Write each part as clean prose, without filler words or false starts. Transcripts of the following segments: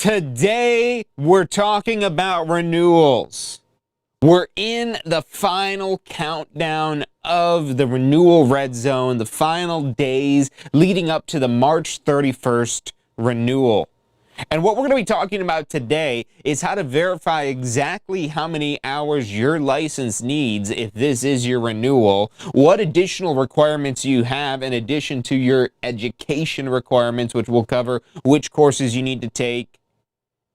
Today, we're talking about renewals. We're in the final countdown of the renewal red zone, the final days leading up to the March 31st renewal. And what we're going to be talking about today is how to verify exactly how many hours your license needs if this is your renewal, what additional requirements you have in addition to your education requirements, which will cover which courses you need to take,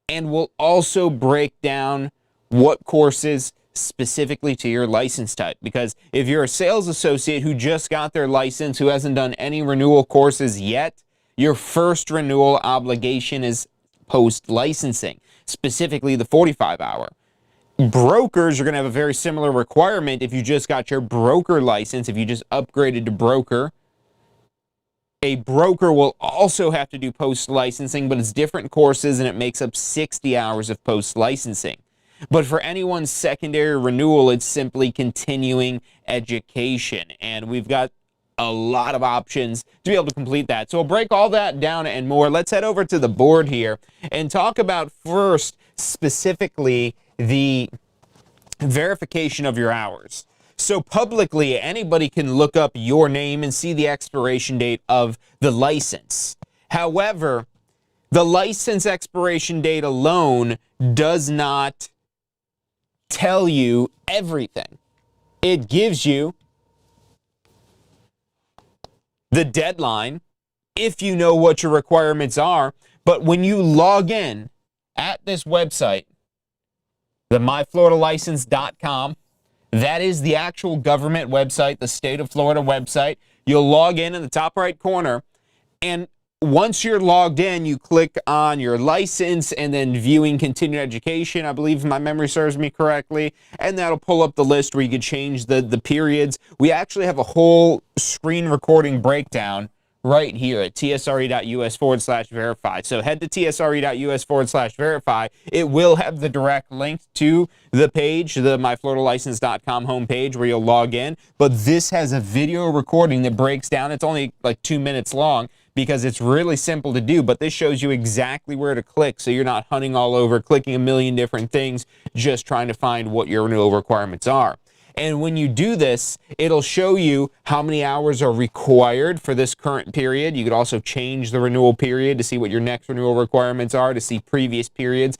and we'll also break down what courses specifically to your license type. Because if you're a sales associate who just got their license, who hasn't done any renewal courses yet, your first renewal obligation is post-licensing, specifically the 45-hour. Brokers are going to have a very similar requirement if you just got your broker license, if you just upgraded to broker. A broker will also have to do post-licensing, but it's different courses and it makes up 60 hours of post-licensing. But for anyone's secondary renewal, it's simply continuing education. And we've got a lot of options to be able to complete that. So we'll break all that down and more. Let's head over to the board here and talk about first specifically the verification of your hours. So publicly, anybody can look up your name and see the expiration date of the license. However, the license expiration date alone does not tell you everything. It gives you the deadline if you know what your requirements are. But when you log in at this website, the myfloridalicense.com, that is the actual government website, the state of Florida website. You'll log in the top right corner, and once you're logged in, you click on your license and then viewing continuing education, I believe my memory serves me correctly, and that'll pull up the list where you can change the periods. We actually have a whole screen recording breakdown right here at tsre.us/verify. So head to tsre.us/verify. It will have the direct link to the page, the myfloridalicense.com homepage where you'll log in. But this has a video recording that breaks down. It's only like 2 minutes long because it's really simple to do, but this shows you exactly where to click so you're not hunting all over, clicking a million different things, just trying to find what your renewal requirements are. And when you do this, it'll show you how many hours are required for this current period. You could also change the renewal period to see what your next renewal requirements are, to see previous periods,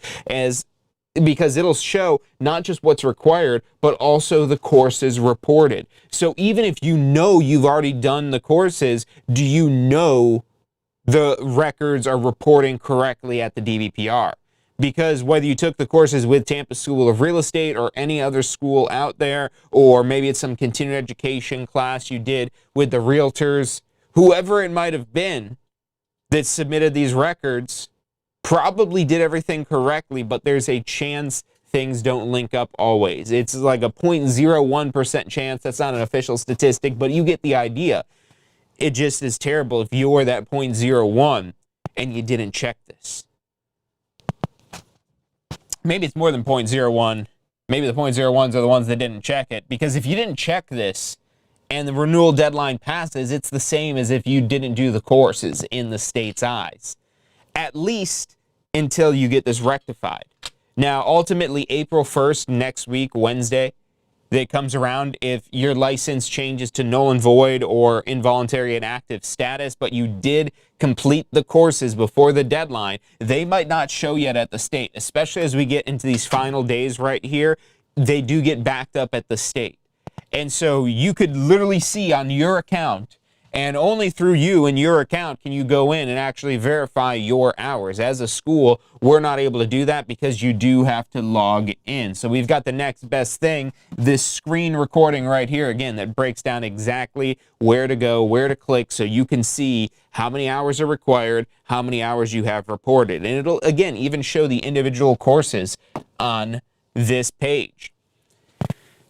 because it'll show not just what's required, but also the courses reported. So even if you know you've already done the courses, do you know the records are reporting correctly at the DBPR? Because whether you took the courses with Tampa School of Real Estate or any other school out there, or maybe it's some continuing education class you did with the realtors, whoever it might have been that submitted these records probably did everything correctly, but there's a chance things don't link up always. It's like a 0.01% chance. That's not an official statistic, but you get the idea. It just is terrible if you're that 0.01 and you didn't check this. Maybe it's more than 0.01. Maybe the 0.01s are the ones that didn't check it, because if you didn't check this and the renewal deadline passes, it's the same as if you didn't do the courses in the state's eyes, at least until you get this rectified. Now, ultimately, April 1st, next week, Wednesday, that comes around, if your license changes to null and void or involuntary inactive status, but you did complete the courses before the deadline, they might not show yet at the state, especially as we get into these final days right here. They do get backed up at the state. And so you could literally see on your account, and only through you and your account can you go in and actually verify your hours. As a school, we're not able to do that because you do have to log in. So we've got the next best thing, this screen recording right here, again, that breaks down exactly where to go, where to click, so you can see how many hours are required, how many hours you have reported. And it'll, again, even show the individual courses on this page.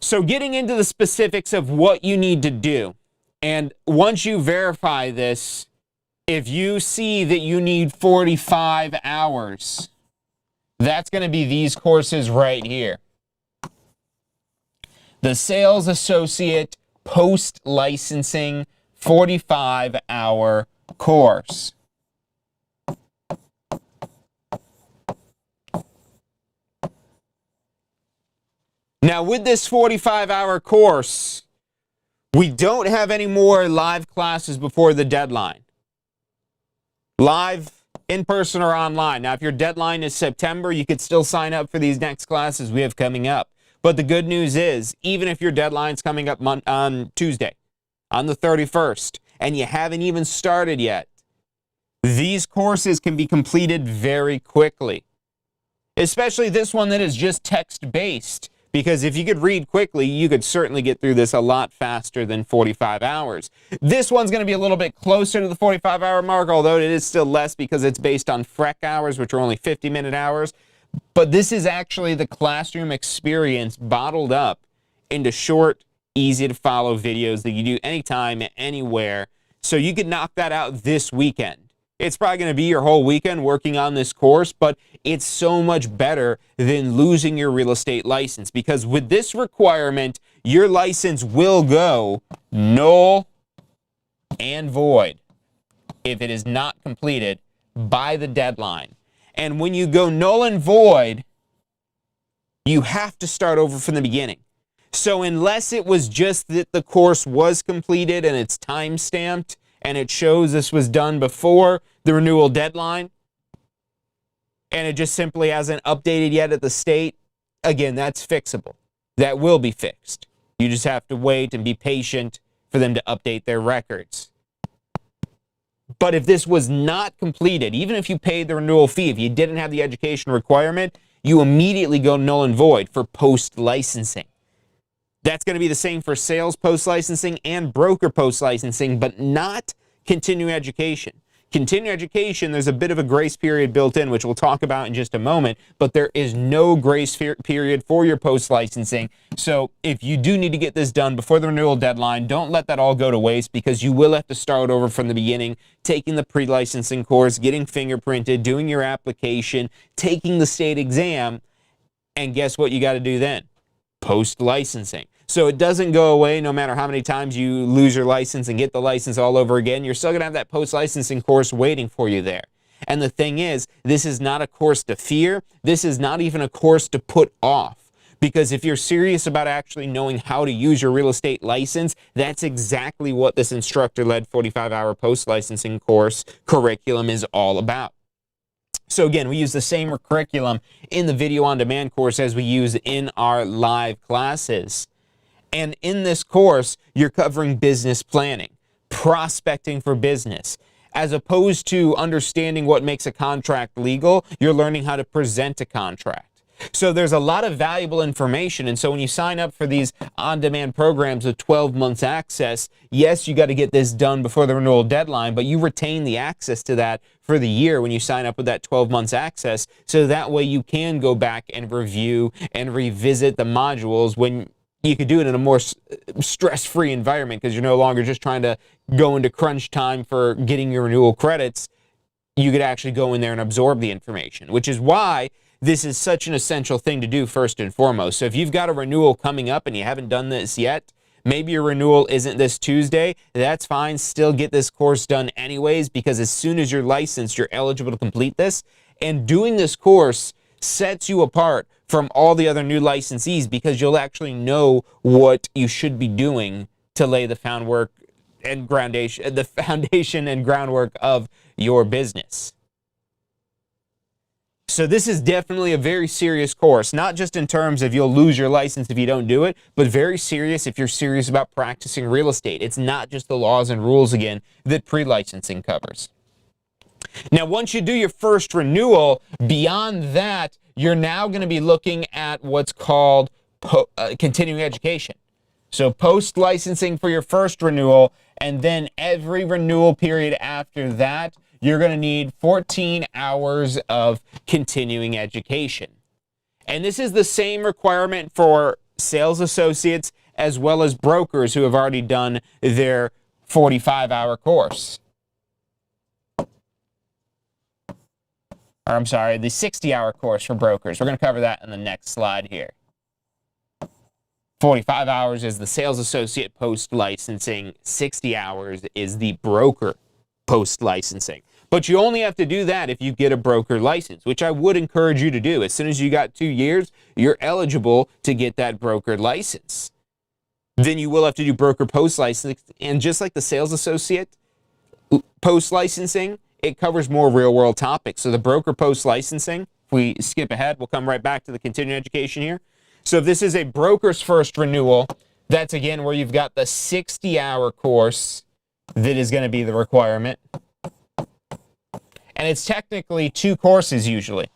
So getting into the specifics of what you need to do. And once you verify this, if you see that you need 45 hours, that's going to be these courses right here. The Sales Associate Post-Licensing 45-hour course. Now, with this 45-hour course, we don't have any more live classes before the deadline. Live, in person, or online. Now, if your deadline is September, you could still sign up for these next classes we have coming up. But the good news is, even if your deadline's coming up on Tuesday, on the 31st, and you haven't even started yet, these courses can be completed very quickly. Especially this one that is just text-based. Because if you could read quickly, you could certainly get through this a lot faster than 45 hours. This one's going to be a little bit closer to the 45-hour mark, although it is still less because it's based on FREC hours, which are only 50-minute hours. But this is actually the classroom experience bottled up into short, easy-to-follow videos that you do anytime, anywhere. So you could knock that out this weekend. It's probably going to be your whole weekend working on this course, but it's so much better than losing your real estate license, because with this requirement, your license will go null and void if it is not completed by the deadline. And when you go null and void, you have to start over from the beginning. So unless it was just that the course was completed and it's time-stamped, and it shows this was done before the renewal deadline, and it just simply hasn't updated yet at the state, again, that's fixable. That will be fixed. You just have to wait and be patient for them to update their records. But if this was not completed, even if you paid the renewal fee, if you didn't have the education requirement, you immediately go null and void for post-licensing. That's going to be the same for sales post-licensing and broker post-licensing, but not continuing education. Continuing education, there's a bit of a grace period built in, which we'll talk about in just a moment, but there is no grace period for your post-licensing. So if you do need to get this done before the renewal deadline, don't let that all go to waste, because you will have to start over from the beginning, taking the pre-licensing course, getting fingerprinted, doing your application, taking the state exam, and guess what you got to do then? Post-licensing. So it doesn't go away no matter how many times you lose your license and get the license all over again. You're still going to have that post-licensing course waiting for you there. And the thing is, this is not a course to fear. This is not even a course to put off. Because if you're serious about actually knowing how to use your real estate license, that's exactly what this instructor-led 45-hour post-licensing course curriculum is all about. So again, we use the same curriculum in the video on demand course as we use in our live classes. And in this course, you're covering business planning, prospecting for business. As opposed to understanding what makes a contract legal, you're learning how to present a contract. So there's a lot of valuable information. And so when you sign up for these on-demand programs with 12 months access, yes, you got to get this done before the renewal deadline, but you retain the access to that for the year when you sign up with that 12 months access. So that way you can go back and review and revisit the modules when you could do it in a more stress-free environment, because you're no longer just trying to go into crunch time for getting your renewal credits. You could actually go in there and absorb the information, which is why this is such an essential thing to do first and foremost. So if you've got a renewal coming up and you haven't done this yet, maybe your renewal isn't this Tuesday, that's fine. Still get this course done anyways, because as soon as you're licensed, you're eligible to complete this. And doing this course sets you apart from all the other new licensees, because you'll actually know what you should be doing to lay the foundation and groundwork of your business. So this is definitely a very serious course, not just in terms of you'll lose your license if you don't do it, but very serious if you're serious about practicing real estate. It's not just the laws and rules, again, that pre-licensing covers. Now, once you do your first renewal, beyond that, you're now going to be looking at what's called continuing education. So post-licensing for your first renewal, and then every renewal period after that, you're going to need 14 hours of continuing education. And this is the same requirement for sales associates as well as brokers who have already done their 45-hour course. Or I'm sorry, the 60-hour course for brokers. We're going to cover that in the next slide here. 45 hours is the sales associate post-licensing. 60 hours is the broker post-licensing. But you only have to do that if you get a broker license, which I would encourage you to do. As soon as you got 2 years, you're eligible to get that broker license. Then you will have to do broker post licensing. And just like the sales associate post licensing, it covers more real world topics. So the broker post licensing, if we skip ahead, we'll come right back to the continuing education here. So if this is a broker's first renewal, that's again where you've got the 60-hour course that is going to be the requirement. And it's technically 2 courses usually.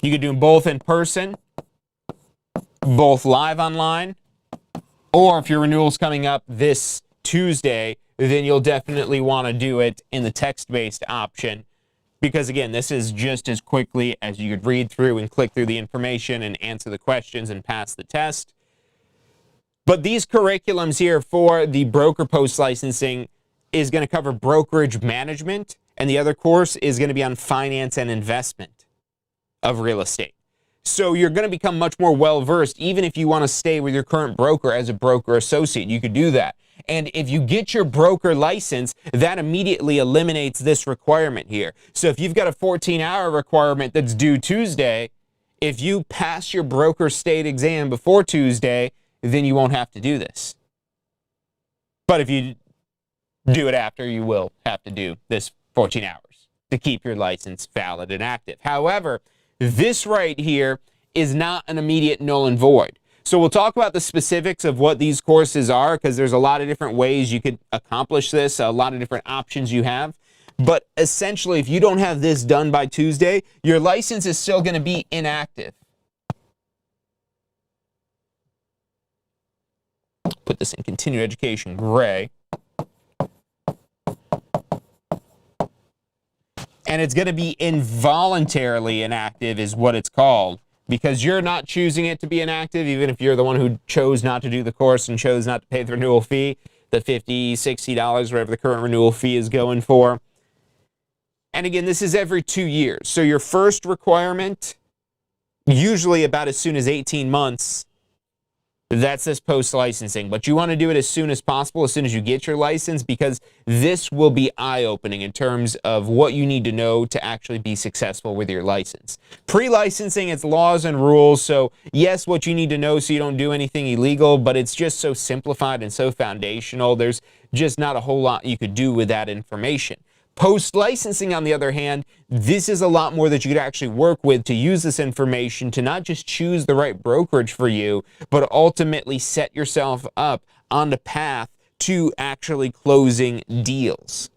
You could do them both in person, both live online, or if your renewal's coming up this Tuesday, then you'll definitely want to do it in the text-based option. Because again, this is just as quickly as you could read through and click through the information and answer the questions and pass the test. But these curriculums here for the broker post licensing is going to cover brokerage management, and the other course is going to be on finance and investment of real estate. So you're going to become much more well-versed, even if you want to stay with your current broker as a broker associate. You could do that. And if you get your broker license, that immediately eliminates this requirement here. So if you've got a 14-hour requirement that's due Tuesday, if you pass your broker state exam before Tuesday, then you won't have to do this. But if you do it after, you will have to do this 14 hours to keep your license valid and active. However, this right here is not an immediate null and void. So we'll talk about the specifics of what these courses are, because there's a lot of different ways you could accomplish this, a lot of different options you have. But essentially, if you don't have this done by Tuesday, your license is still going to be inactive. Put this in continuing education gray. And it's going to be involuntarily inactive is what it's called, because you're not choosing it to be inactive, even if you're the one who chose not to do the course and chose not to pay the renewal fee, the $50, $60, whatever the current renewal fee is going for. And again, this is every 2 years. So your first requirement, usually about as soon as 18 months, that's this post-licensing. But you want to do it as soon as possible, as soon as you get your license, because this will be eye-opening in terms of what you need to know to actually be successful with your license. Pre-licensing, it's laws and rules. So yes, what you need to know so you don't do anything illegal, but it's just so simplified and so foundational. There's just not a whole lot you could do with that information. Post-licensing, on the other hand, this is a lot more that you could actually work with to use this information to not just choose the right brokerage for you, but ultimately set yourself up on the path to actually closing deals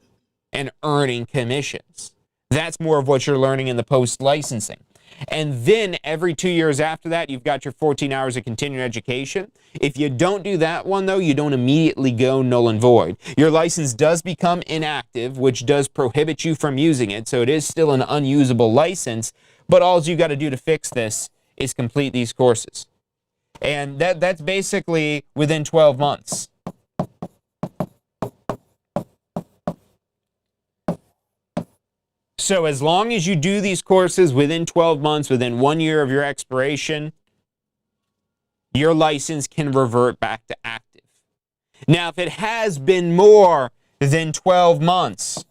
and earning commissions. That's more of what you're learning in the post-licensing. And then every 2 years after that, you've got your 14 hours of continuing education. If you don't do that one, though, you don't immediately go null and void. Your license does become inactive, which does prohibit you from using it. So it is still an unusable license. But all you got to do to fix this is complete these courses. And that's basically within 12 months. So as long as you do these courses within 12 months, within 1 year of your expiration, your license can revert back to active. Now, if it has been more than 12 months,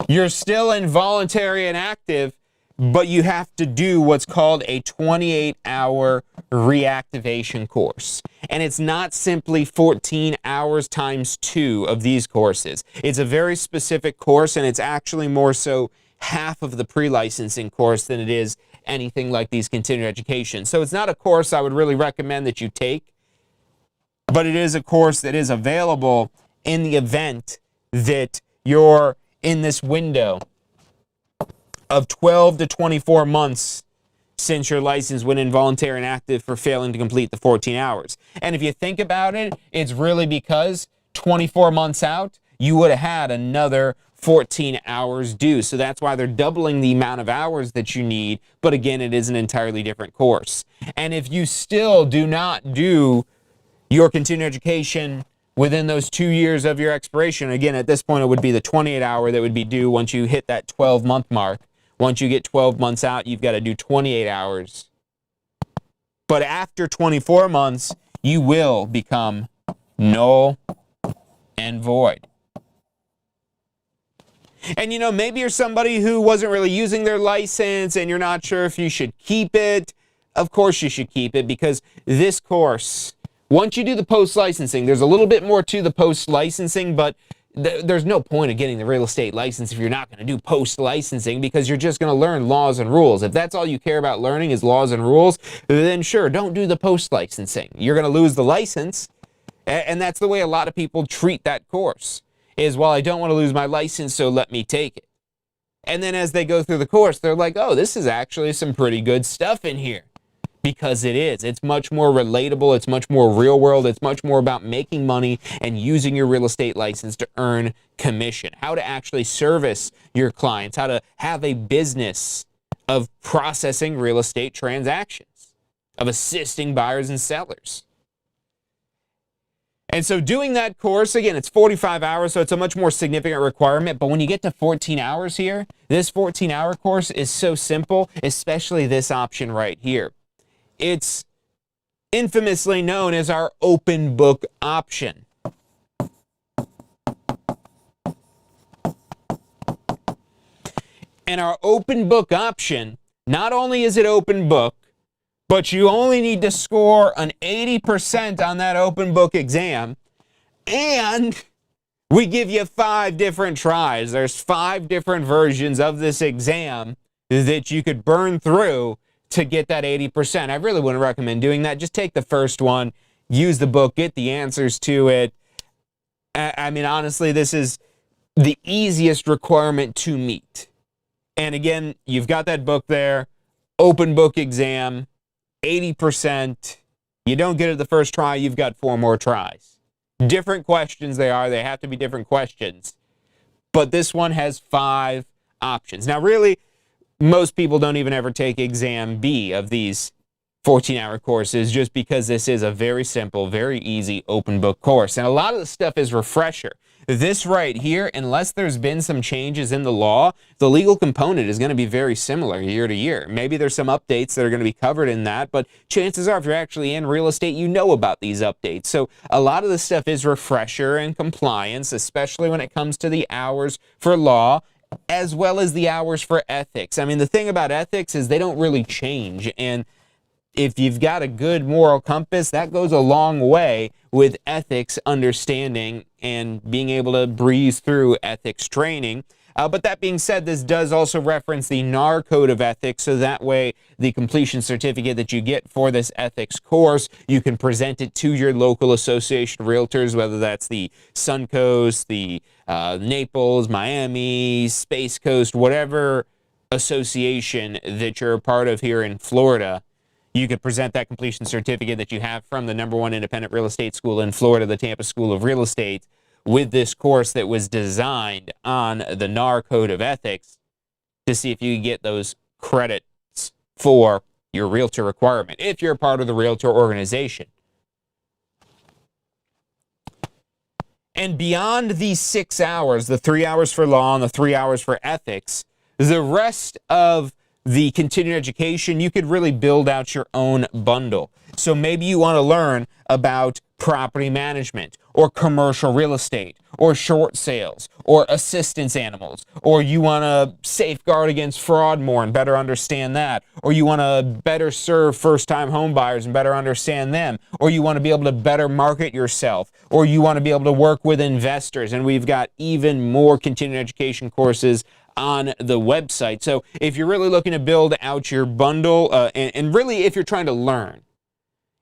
you're still involuntary and active, but you have to do what's called a 28-hour reactivation course. And it's not simply 14 hours times 2 of these courses. It's a very specific course, and it's actually more so half of the pre-licensing course than it is anything like these continuing education. So it's not a course I would really recommend that you take, but it is a course that is available in the event that you're in this window of 12 to 24 months since your license went involuntary and active for failing to complete the 14 hours. And if you think about it, it's really because 24 months out, you would have had another 14 hours due. So that's why they're doubling the amount of hours that you need. But again, it is an entirely different course. And if you still do not do your continuing education within those 2 years of your expiration, again, at this point, it would be the 28-hour that would be due once you hit that 12-month mark. Once you get 12 months out, you've got to do 28 hours. But after 24 months, you will become null and void. And maybe you're somebody who wasn't really using their license and you're not sure if you should keep it. Of course you should keep it, because this course, once you do the post-licensing, there's a little bit more to the post-licensing, but there's no point of getting the real estate license if you're not going to do post-licensing, because you're just going to learn laws and rules. If that's all you care about learning is laws and rules, then sure, don't do the post-licensing. You're going to lose the license, and that's the way a lot of people treat that course, is, well, I don't want to lose my license, so let me take it. And then as they go through the course, they're like, oh, this is actually some pretty good stuff in here. Because it is. It's much more relatable. It's much more real world. It's much more about making money and using your real estate license to earn commission. How to actually service your clients. How to have a business of processing real estate transactions. Of assisting buyers and sellers. And so doing that course, again, it's 45 hours, so it's a much more significant requirement. But when you get to 14 hours here, this 14-hour course is so simple, especially this option right here. It's infamously known as our open book option. And our open book option, not only is it open book, but you only need to score an 80% on that open book exam, and we give you 5 different tries. There's 5 different versions of this exam that you could burn through to get that 80%. I really wouldn't recommend doing that. Just take the first one, use the book, get the answers to it. I mean, honestly, this is the easiest requirement to meet. And again, you've got that book there, open book exam, 80%. You don't get it the first try, you've got 4 more tries. Different questions they have to be different questions. But this one has 5 options. Now, really, most people don't even ever take exam B of these 14-hour courses, just because this is a very simple, very easy open book course. And a lot of the stuff is refresher. This right here, unless there's been some changes in the law, the legal component is going to be very similar year to year. Maybe there's some updates that are going to be covered in that, but chances are if you're actually in real estate, you know about these updates. So a lot of the stuff is refresher and compliance, especially when it comes to the hours for law, as well as the hours for ethics. I mean, the thing about ethics is they don't really change, and if you've got a good moral compass, that goes a long way with ethics understanding and being able to breeze through ethics training. But that being said, this does also reference the NAR Code of Ethics, so that way the completion certificate that you get for this ethics course, you can present it to your local association of realtors, whether that's the Suncoast, the Naples, Miami, Space Coast, whatever association that you're a part of here in Florida. You could present that completion certificate that you have from the #1 independent real estate school in Florida, the Tampa School of Real Estate, with this course that was designed on the NAR Code of Ethics, to see if you can get those credits for your realtor requirement, if you're a part of the realtor organization. And beyond these 6 hours, the 3 hours for law and the 3 hours for ethics, the rest of the continuing education, you could really build out your own bundle. So maybe you want to learn about property management or commercial real estate or short sales or assistance animals, or you want to safeguard against fraud more and better understand that, or you want to better serve first-time home buyers and better understand them, or you want to be able to better market yourself, or you want to be able to work with investors. And we've got even more continuing education courses on the website. So if you're really looking to build out your bundle, and really if you're trying to learn,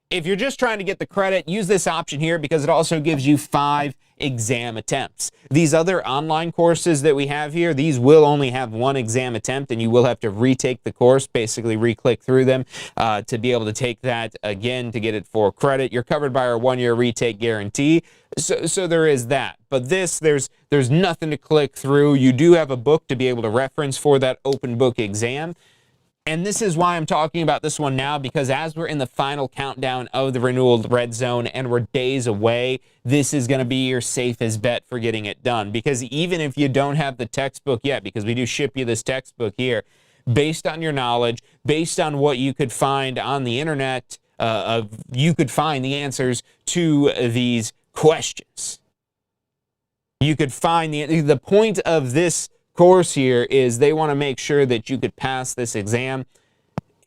if you're just trying to get the credit, use this option here, because it also gives you 5 exam attempts. These other online courses that we have here, these will only have 1 exam attempt, and you will have to retake the course, basically re-click through them to be able to take that again to get it for credit. You're covered by our 1-year retake guarantee, so there is that. But this, there's nothing to click through. You do have a book to be able to reference for that open book exam. And this is why I'm talking about this one now, because as we're in the final countdown of the renewal red zone and we're days away, this is going to be your safest bet for getting it done. Because even if you don't have the textbook yet, because we do ship you this textbook here, based on your knowledge, based on what you could find on the internet, you could find the answers to these questions. You could find the point of this course here is they want to make sure that you could pass this exam,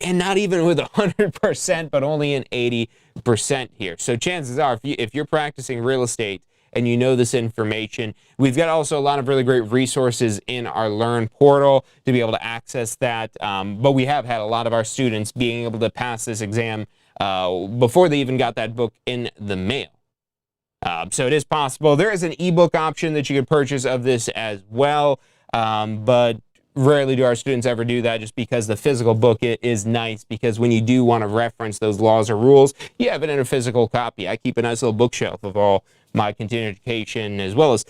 and not even with 100%, but only an 80% here. So chances are, if you're practicing real estate and you know this information, we've got also a lot of really great resources in our Learn portal to be able to access that. But we have had a lot of our students being able to pass this exam before they even got that book in the mail. So it is possible. There is an ebook option that you could purchase of this as well, but rarely do our students ever do that, just because the physical book is nice, because when you do want to reference those laws or rules, you have it in a physical copy. I keep a nice little bookshelf of all my continuing education, as well as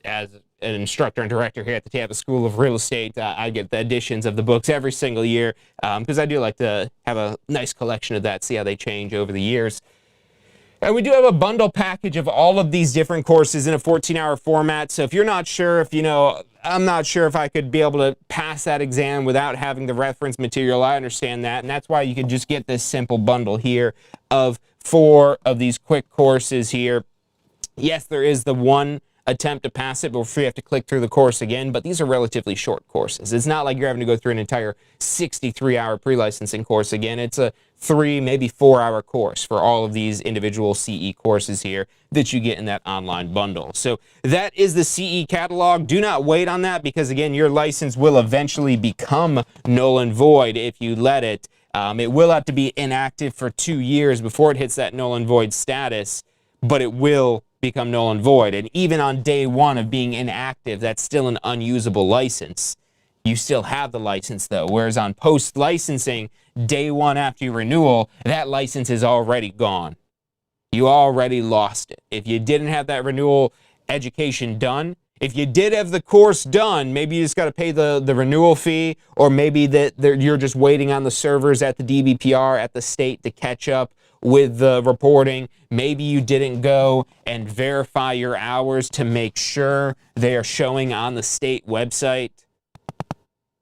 an instructor and director here at the Tampa School of Real Estate. I get the editions of the books every single year because I do like to have a nice collection of that, see how they change over the years. And we do have a bundle package of all of these different courses in a 14-hour format. So if you're not sure, I'm not sure if I could be able to pass that exam without having the reference material, I understand that. And that's why you can just get this simple bundle here of 4 of these quick courses here. Yes, there is the one attempt to pass it before you have to click through the course again, but these are relatively short courses. It's not like you're having to go through an entire 63-hour pre-licensing course again. It's a 3, maybe 4-hour course for all of these individual CE courses here that you get in that online bundle. So that is the CE catalog. Do not wait on that, because again, your license will eventually become null and void if you let it. It will have to be inactive for 2 years before it hits that null and void status, but it will become null and void. And even on day 1 of being inactive, that's still an unusable license. You still have the license though, whereas on post-licensing, day 1 after your renewal, that license is already gone. You already lost it. If you didn't have that renewal education done, if you did have the course done, maybe you just got to pay the renewal fee, or maybe that you're just waiting on the servers at the DBPR at the state to catch up with the reporting. Maybe you didn't go and verify your hours to make sure they are showing on the state website.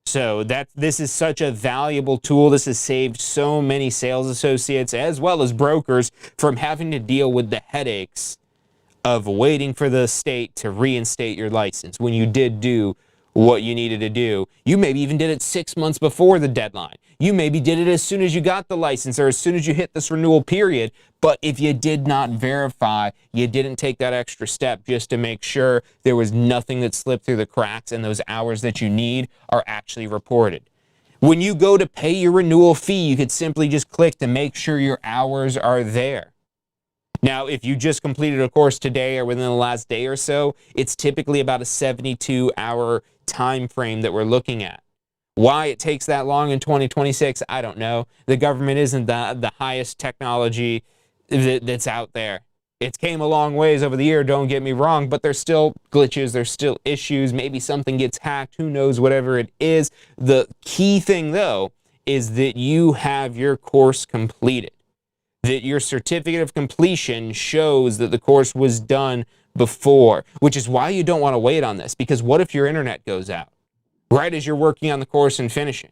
So this is such a valuable tool. This has saved so many sales associates as well as brokers from having to deal with the headaches of waiting for the state to reinstate your license when you did do what you needed to do. You maybe even did it 6 months before the deadline. You maybe did it as soon as you got the license or as soon as you hit this renewal period. But if you did not verify, you didn't take that extra step just to make sure there was nothing that slipped through the cracks and those hours that you need are actually reported. When you go to pay your renewal fee, you could simply just click to make sure your hours are there. Now, if you just completed a course today or within the last day or so, it's typically about a 72-hour time frame that we're looking at. Why it takes that long in 2026, I don't know. The government isn't the highest technology that's out there. It came a long ways over the year, don't get me wrong, but there's still glitches, there's still issues. Maybe something gets hacked, who knows, whatever it is. The key thing, though, is that you have your course completed, that your certificate of completion shows that the course was done before, which is why you don't want to wait on this, because what if your internet goes out right as you're working on the course and finishing?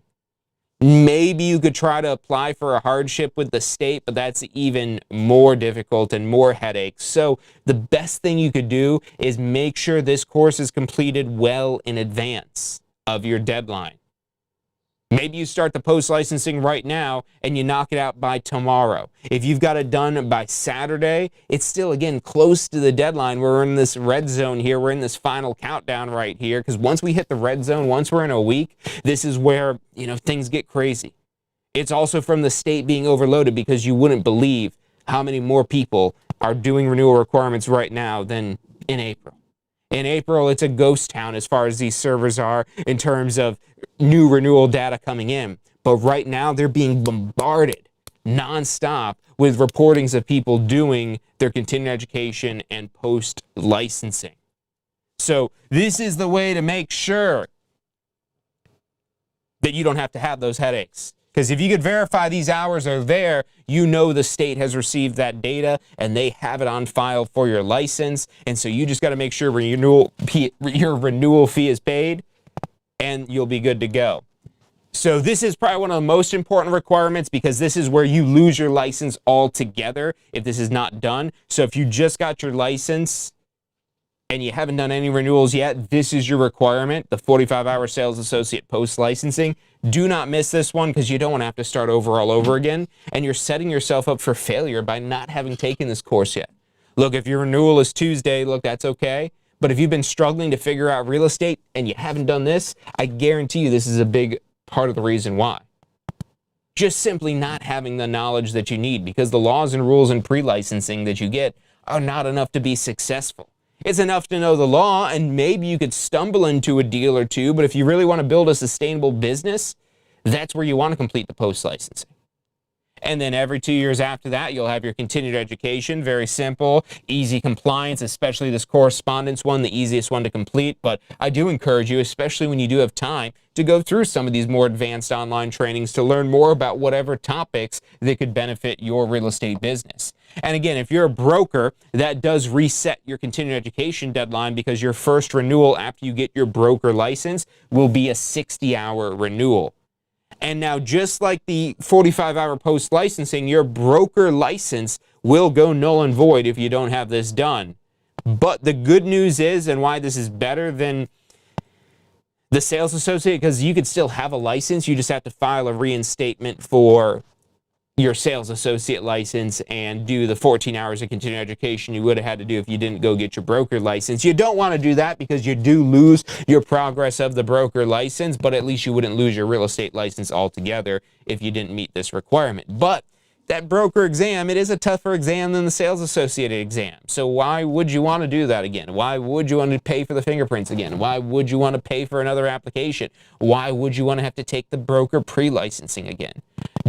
Maybe you could try to apply for a hardship with the state, but that's even more difficult and more headaches. So the best thing you could do is make sure this course is completed well in advance of your deadline. Maybe you start the post-licensing right now and you knock it out by tomorrow. If you've got it done by Saturday, it's still, again, close to the deadline. We're in this red zone here. We're in this final countdown right here, because once we hit the red zone, once we're in a week, this is where, things get crazy. It's also from the state being overloaded, because you wouldn't believe how many more people are doing renewal requirements right now than in April. In April, it's a ghost town as far as these servers are in terms of new renewal data coming in. But right now, they're being bombarded nonstop with reportings of people doing their continuing education and post-licensing. So this is the way to make sure that you don't have to have those headaches. Because if you could verify these hours are there, you know the state has received that data and they have it on file for your license. And so you just got to make sure your renewal fee is paid and you'll be good to go. So this is probably one of the most important requirements because this is where you lose your license altogether if this is not done. So if you just got your license and you haven't done any renewals yet, this is your requirement, the 45-hour sales associate post-licensing. Do not miss this one because you don't want to have to start over all over again, and you're setting yourself up for failure by not having taken this course yet. Look, if your renewal is Tuesday, look, that's okay. But if you've been struggling to figure out real estate and you haven't done this, I guarantee you this is a big part of the reason why. Just simply not having the knowledge that you need, because the laws and rules and pre-licensing that you get are not enough to be successful. It's enough to know the law, and maybe you could stumble into a deal or two, but if you really want to build a sustainable business, that's where you want to complete the post-licensing. And then every 2 years after that, you'll have your continued education. Very simple, easy compliance, especially this correspondence one, the easiest one to complete. But I do encourage you, especially when you do have time, to go through some of these more advanced online trainings to learn more about whatever topics that could benefit your real estate business. And again, if you're a broker, that does reset your continued education deadline because your first renewal after you get your broker license will be a 60-hour renewal. And now, just like the 45-hour post-licensing, your broker license will go null and void if you don't have this done. But the good news is, and why this is better than the sales associate, because you could still have a license, you just have to file a reinstatement for your sales associate license and do the 14 hours of continuing education you would have had to do if you didn't go get your broker license. You don't want to do that because you do lose your progress of the broker license, but at least you wouldn't lose your real estate license altogether if you didn't meet this requirement. But that broker exam, it is a tougher exam than the sales associate exam. So why would you want to do that again? Why would you want to pay for the fingerprints again? Why would you want to pay for another application? Why would you want to have to take the broker pre-licensing again?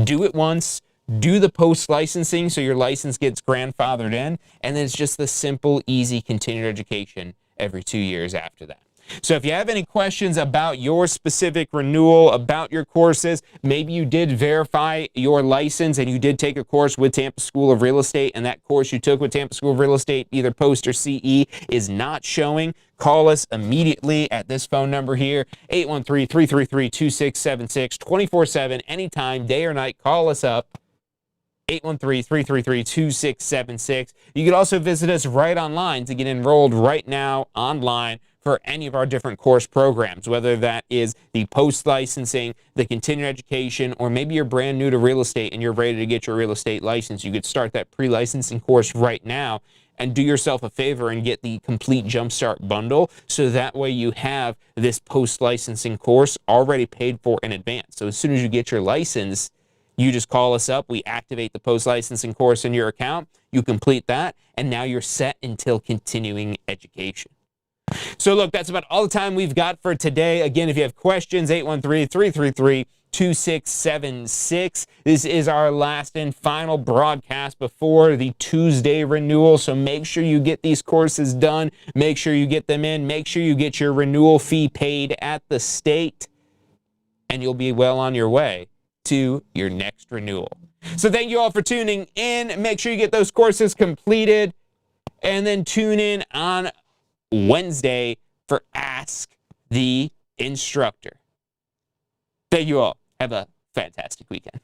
Do it once. Do the post-licensing so your license gets grandfathered in, and then it's just the simple, easy continued education every 2 years after that. So if you have any questions about your specific renewal, about your courses, maybe you did verify your license and you did take a course with Tampa School of Real Estate, and that course you took with Tampa School of Real Estate, either post or CE, is not showing, call us immediately at this phone number here, 813-333-2676, 24/7, anytime, day or night, call us up. 813-333-2676. You can also visit us right online to get enrolled right now online for any of our different course programs, whether that is the post-licensing, the continuing education, or maybe you're brand new to real estate and you're ready to get your real estate license. You could start that pre-licensing course right now and do yourself a favor and get the complete Jumpstart bundle, so that way you have this post-licensing course already paid for in advance. So as soon as you get your license, you just call us up, we activate the post-licensing course in your account, you complete that, and now you're set until continuing education. So look, that's about all the time we've got for today. Again, if you have questions, 813-333-2676. This is our last and final broadcast before the Tuesday renewal, so make sure you get these courses done, make sure you get them in, make sure you get your renewal fee paid at the state, and you'll be well on your way to your next renewal. So thank you all for tuning in. Make sure you get those courses completed, and then tune in on Wednesday for Ask the Instructor. Thank you all. Have a fantastic weekend.